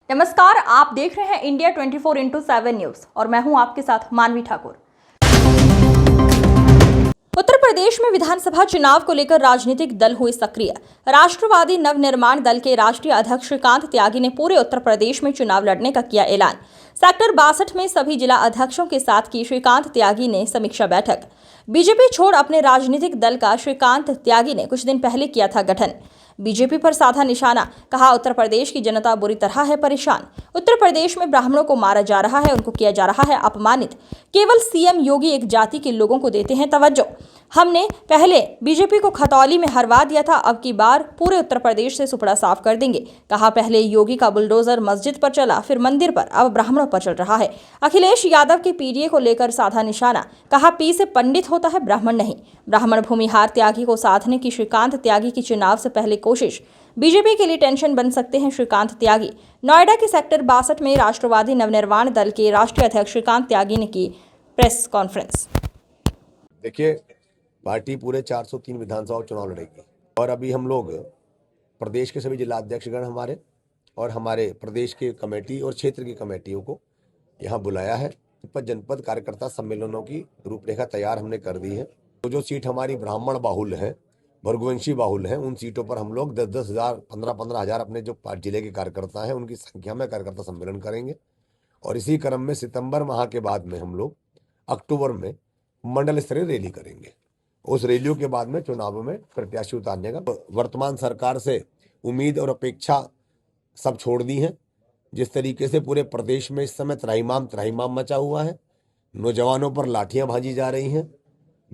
नमस्कार, आप देख रहे हैं इंडिया 24x7 न्यूज और मैं हूं आपके साथ मानवी ठाकुर। उत्तर प्रदेश में विधानसभा चुनाव को लेकर राजनीतिक दल हुए सक्रिय। राष्ट्रवादी नवनिर्माण दल के राष्ट्रीय अध्यक्ष श्रीकांत त्यागी ने पूरे उत्तर प्रदेश में चुनाव लड़ने का किया ऐलान। सेक्टर 62 में सभी जिला अध्यक्षों के साथ की श्रीकांत त्यागी ने समीक्षा बैठक। बीजेपी छोड़ अपने राजनीतिक दल का श्रीकांत त्यागी ने कुछ दिन पहले किया था गठन। बीजेपी पर साधा निशाना, कहा उत्तर प्रदेश की जनता बुरी तरह है परेशान। उत्तर प्रदेश में ब्राह्मणों को मारा जा रहा है, उनको किया जा रहा है अपमानित। केवल सीएम योगी एक जाति के लोगों को देते हैं तवज्जो। हमने पहले बीजेपी को खतौली में हरवा दिया था, अब की बार पूरे उत्तर प्रदेश से सुपड़ा साफ कर देंगे। कहा पहले योगी का बुलडोजर मस्जिद पर चला, फिर मंदिर पर, अब ब्राह्मणों पर चल रहा है। अखिलेश यादव के पीडीए को लेकर साधा निशाना, कहा पी से पंडित होता है ब्राह्मण नहीं। ब्राह्मण भूमिहार त्यागी को साधने की श्रीकांत त्यागी की चुनाव से पहले कोशिश। बीजेपी के लिए टेंशन बन सकते हैं श्रीकांत त्यागी। नोएडा के सेक्टर 62 में राष्ट्रवादी नवनिर्माण दल के राष्ट्रीय अध्यक्ष श्रीकांत त्यागी ने की प्रेस कॉन्फ्रेंस। देखिए, पार्टी पूरे 403 विधानसभा चुनाव लड़ेगी और अभी हम लोग प्रदेश के सभी जिला अध्यक्षगण हमारे और हमारे प्रदेश के कमेटी और क्षेत्र की कमेटियों को यहाँ बुलाया है। जनपद कार्यकर्ता सम्मेलनों की रूपरेखा तैयार हमने कर दी है। तो जो सीट हमारी ब्राह्मण बाहुल है, भृगुवंशी बाहुल है, उन सीटों पर हम लोग 10-10 हज़ार, 15-15 हज़ार अपने जो जिले के कार्यकर्ता हैं उनकी संख्या में कार्यकर्ता सम्मेलन करेंगे। और इसी क्रम में सितंबर माह के बाद में हम लोग अक्टूबर में मंडल स्तरीय रैली करेंगे। उस रैलियों के बाद में चुनाव में प्रत्याशी उतारने का वर्तमान सरकार से उम्मीद और अपेक्षा सब छोड़ दी है। जिस तरीके से पूरे प्रदेश में इस समय त्राहिमाम मचा हुआ है, नौजवानों पर लाठियां भाजी जा रही हैं।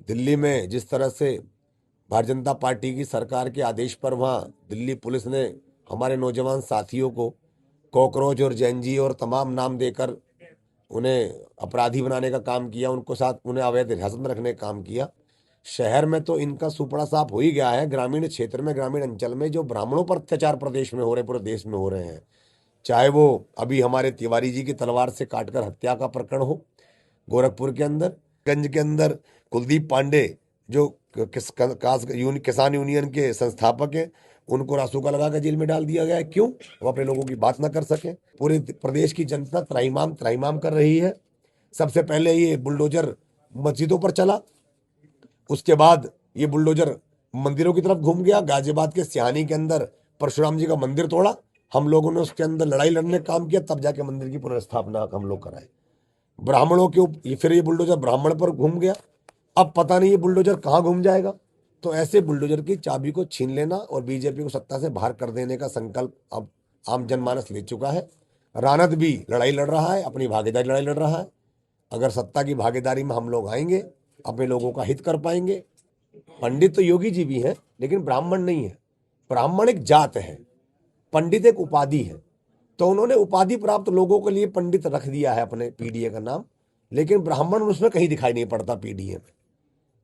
दिल्ली में जिस तरह से भारतीय जनता पार्टी की सरकार के आदेश पर वहाँ दिल्ली पुलिस ने हमारे नौजवान साथियों को कॉकरोच और जेएनजी और तमाम नाम देकर उन्हें अपराधी बनाने का काम किया, उनको साथ उन्हें अवैध हिरासत में रखने का काम किया। शहर में तो इनका सुपड़ा साफ हो ही गया है। ग्रामीण क्षेत्र में, ग्रामीण अंचल में जो ब्राह्मणों पर अत्याचार प्रदेश में हो रहे, पूरे देश में हो रहे हैं, चाहे वो अभी हमारे तिवारी जी की तलवार से काटकर हत्या का प्रकरण हो गोरखपुर के अंदर, गंज के अंदर कुलदीप पांडे जो किसान यूनियन के संस्थापक हैं, उनको रासुका लगाकर जेल में डाल दिया गया है। क्यों? वो अपने लोगों की बात ना कर सके। पूरे प्रदेश की जनता त्राहिमाम कर रही है। सबसे पहले ये बुलडोजर मस्जिदों पर चला, उसके बाद ये बुलडोजर मंदिरों की तरफ घूम गया। गाजियाबाद के सिहानी के अंदर परशुराम जी का मंदिर तोड़ा, हम लोगों ने उसके अंदर लड़ाई लड़ने का काम किया, तब जाके मंदिर की पुनर्स्थापना हम लोग कराए। ब्राह्मणों के फिर ये बुलडोजर ब्राह्मण पर घूम गया, अब पता नहीं ये बुलडोजर कहाँ घूम जाएगा। तो ऐसे बुलडोजर की चाबी को छीन लेना और बीजेपी को सत्ता से बाहर कर देने का संकल्प अब आम जनमानस ले चुका है। रानत भी लड़ाई लड़ रहा है, अपनी भागीदारी लड़ाई लड़ रहा है। अगर सत्ता की भागीदारी में हम लोग आएंगे, अपने लोगों का हित कर पाएंगे। पंडित तो योगी जी भी हैं, लेकिन ब्राह्मण नहीं है। ब्राह्मण एक जात है, पंडित एक उपाधि है। तो उन्होंने उपाधि प्राप्त लोगों के लिए पंडित रख दिया है अपने पीडीए का नाम, लेकिन ब्राह्मण उसमें कहीं दिखाई नहीं पड़ता पीडीए में।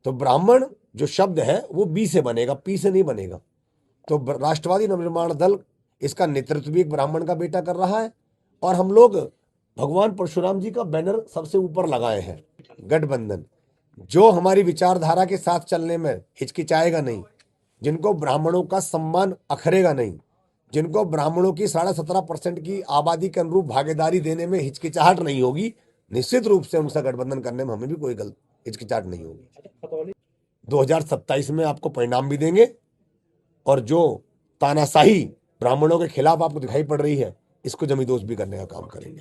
तो ब्राह्मण जो शब्द है वो बी से बनेगा, पी से नहीं बनेगा। तो राष्ट्रवादी नवनिर्माण दल इसका नेतृत्व भी एक ब्राह्मण का बेटा कर रहा है और हम लोग भगवान परशुराम जी का बैनर सबसे ऊपर लगाए हैं। गठबंधन जो हमारी विचारधारा के साथ चलने में हिचकिचाएगा नहीं, जिनको ब्राह्मणों का सम्मान अखरेगा नहीं, जिनको ब्राह्मणों की 17.5% की आबादी के अनुरूप भागीदारी देने में हिचकिचाहट नहीं होगी, निश्चित रूप से उनसे गठबंधन करने में हमें भी कोई गलत हिचकिचाहट नहीं होगी। 2027 में आपको परिणाम भी देंगे और जो तानाशाही ब्राह्मणों के खिलाफ आपको दिखाई पड़ रही है, इसको जमींदोज भी करने का काम करेंगे।